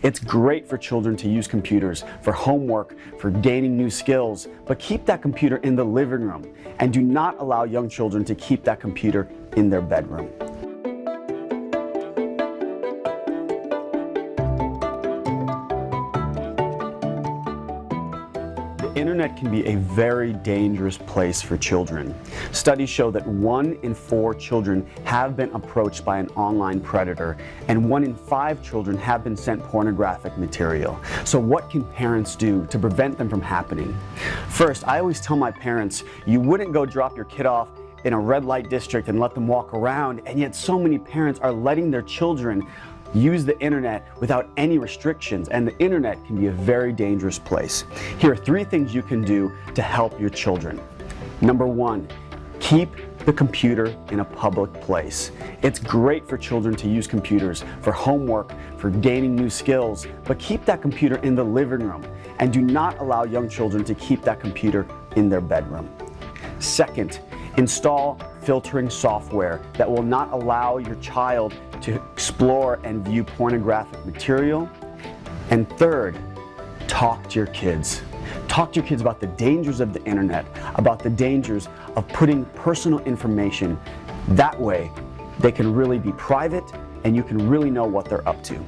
It's great for children to use computers for homework, for gaining new skills, but keep that computer in the living room and do not allow young children to keep that computer in their bedroom. The internet can be a very dangerous place for children. Studies show that 1 in 4 children have been approached by an online predator, and 1 in 5 children have been sent pornographic material. So what can parents do to prevent them from happening? First, I always tell my parents, you wouldn't go drop your kid off in a red light district and let them walk around, and yet so many parents are letting their children use the internet without any restrictions, and the internet can be a very dangerous place. Here are 3 things you can do to help your children. Number 1, keep the computer in a public place. It's great for children to use computers for homework, for gaining new skills, but keep that computer in the living room and do not allow young children to keep that computer in their bedroom. Second, install filtering software that will not allow your child to explore and view pornographic material. And third, talk to your kids. Talk to your kids about the dangers of the internet, about the dangers of putting personal information. That way, they can really be private and you can really know what they're up to.